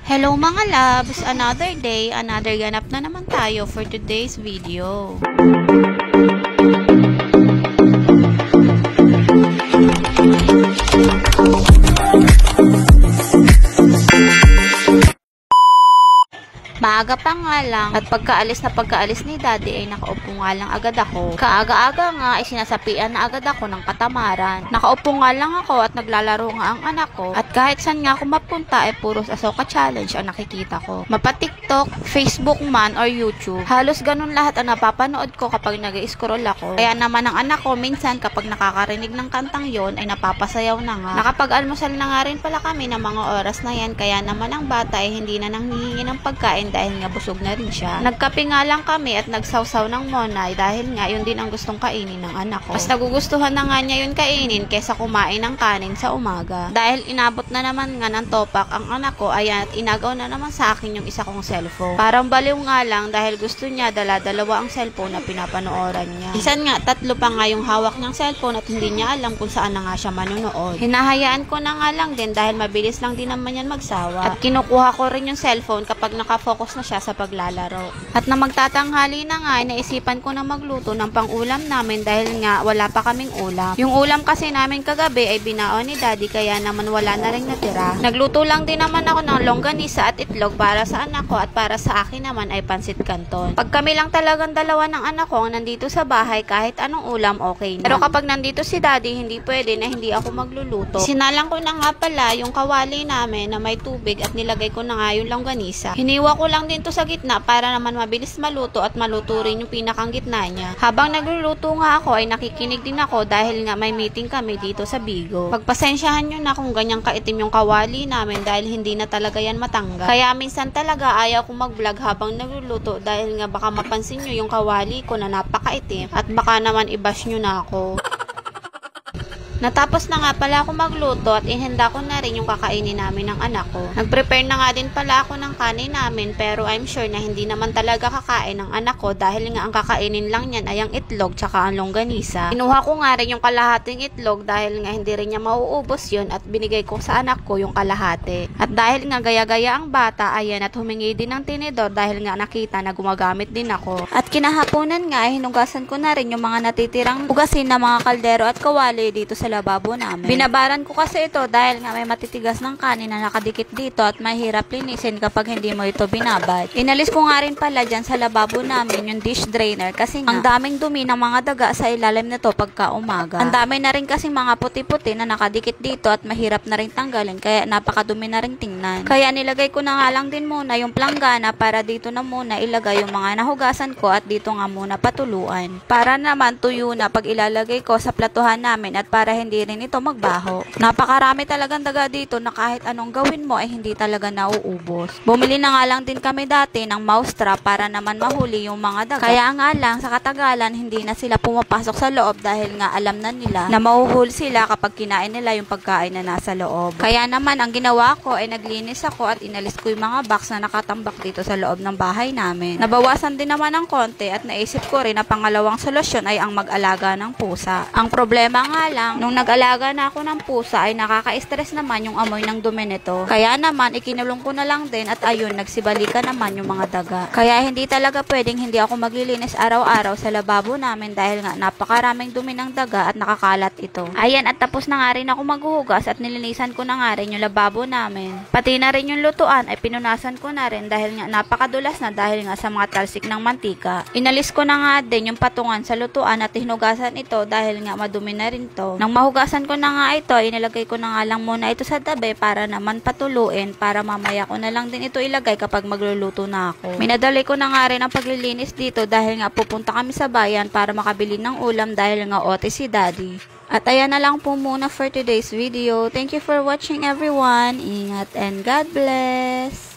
Hello mga loves! Another day, another ganap na naman tayo for today's video. Maaga pa nga lang at pagkaalis ni daddy ay nakaupo nga lang agad ako. Kaaga-aga nga ay sinasapian na agad ako ng katamaran. Nakaupo nga lang ako at naglalaro nga ang anak ko at kahit saan nga ako mapunta ay puros Asoka Challenge ang nakikita ko. Mapa TikTok, Facebook man or YouTube, halos ganun lahat ang napapanood ko kapag nag-scroll ako. Kaya naman ang anak ko minsan kapag nakakarinig ng kantang yon ay napapasayaw na nga. Nakapag-almusal na nga rin pala kami ng mga oras na yan kaya naman ang bata ay hindi na nanghihingi ng pagkain dahil nga busog na rin siya. Nagkape nga lang kami at nagsawsaw ng monay dahil nga yun din ang gustong kainin ng anak ko. Mas nagugustuhan na nga niya yun kainin kesa kumain ng kanin sa umaga. Dahil inabot na naman nga ng topak ang anak ko ayan at inagaw na naman sa akin yung isa kong cellphone. Parang baliw nga lang dahil gusto niya dala-dalawa ang cellphone na pinapanooran niya. Minsan nga tatlo pa nga yung hawak niyang cellphone at hindi niya alam kung saan na nga siya manunood. Hinahayaan ko na nga lang din dahil mabilis lang din naman yan magsawa. At kinukuha ko rin yung cellphone kapag nakafocus na siya sa paglalaro. At na magtatanghali na nga, naisipan ko na magluto ng pang-ulam namin dahil nga wala pa kaming ulam. Yung ulam kasi namin kagabi ay binaon ni daddy kaya naman wala na rin natira. Nagluto lang din naman ako ng longganisa at itlog para sa anak ko at para sa akin naman ay pansit canton. Pag kami lang talagang dalawa ng anak ko nandito sa bahay kahit anong ulam okay na. Pero kapag nandito si daddy hindi pwede na hindi ako magluluto. Sinalang ko na nga pala yung kawali namin na may tubig at nilagay ko na nga yung longganisa. Hiniwa ko lang din to sa gitna para naman mabilis maluto at maluto rin yung pinakang gitna niya. Habang nagluluto nga ako ay nakikinig din ako dahil nga may meeting kami dito sa Bigo. Pagpasensyahan nyo na kung ganyang kaitim yung kawali namin dahil hindi na talaga yan matanggal. Kaya minsan talaga ayaw kong mag-vlog habang nagluluto dahil nga baka mapansin nyo yung kawali ko na napakaitim at baka naman i-bash nyo na ako. Natapos na nga pala ako magluto at ihanda ko na rin yung kakainin namin ng anak ko. Nag-prepare na nga din pala ako ng kanin namin pero I'm sure na hindi naman talaga kakain ng anak ko dahil nga ang kakainin lang niyan ay ang itlog tsaka ang longganisa. Kinuha ko nga rin yung kalahating itlog dahil nga hindi rin niya mauubos yun at binigay ko sa anak ko yung kalahati. At dahil nga gaya-gaya ang bata, ayan at humingi din ng tinidor dahil nga nakita na gumagamit din ako. At kinahaponan nga ay hinugasan ko na rin yung mga natitirang hugasin na mga kaldero at kawali dito sa lababo namin. Binabaran ko kasi ito dahil nga may matitigas ng kanin na nakadikit dito at mahirap linisin kapag hindi mo ito binabad. Inalis ko nga rin pala dyan sa lababo namin yung dish drainer kasi nga ang daming dumi ng mga daga sa ilalim nito pagka umaga. Ang dami na rin kasi mga puti-puti na nakadikit dito at mahirap na rin tanggalin kaya napakadumi na rin tingnan. Kaya nilagay ko na nga lang din muna yung planggana para dito na muna ilagay yung mga nahugasan ko at dito nga muna patuluan. Para naman tuyo na pag ilalagay ko sa platuhan namin at para hindi rin ito magbaho. Napakarami talagang daga dito na kahit anong gawin mo ay hindi talaga nauubos. Bumili na nga lang din kami dati ng mousetrap para naman mahuli yung mga daga. Kaya nga lang sa katagalan hindi na sila pumapasok sa loob dahil nga alam na nila na mahuhuli sila kapag kinain nila yung pagkain na nasa loob. Kaya naman ang ginawa ko ay naglinis ako at inalis ko yung mga box na nakatambak dito sa loob ng bahay namin. Nabawasan din naman ng konti at naisip ko rin na pangalawang solusyon ay ang mag-alaga ng pusa. Ang problema nga lang, nung nag-alaga na ako ng pusa ay nakaka-stress naman yung amoy ng dumi nito. Kaya naman ikinulong ko na lang din at ayun nagsibalikan naman yung mga daga. Kaya hindi talaga pwedeng hindi ako maglilinis araw-araw sa lababo namin dahil nga napakaraming dumi ng daga at nakakalat ito. Ayan at tapos na nga rin ako maghuhugas at nilinisan ko na nga rin yung lababo namin. Pati na rin yung lutuan ay pinunasan ko na rin dahil nga napakadulas na dahil nga sa mga talsik ng mantika. Inalis ko na nga din yung patungan sa lutuan at hinugasan ito dahil nga madumi na rin to. Nang mahugasan ko na nga ito, inilagay ko na nga lang muna ito sa tabi para naman patuluin para mamaya ko na lang din ito ilagay kapag magluluto na ako. Minadali ko na nga rin ang paglilinis dito dahil nga pupunta kami sa bayan para makabili ng ulam dahil nga OT si daddy. At ayan na lang po muna for today's video. Thank you for watching everyone. Ingat and God bless!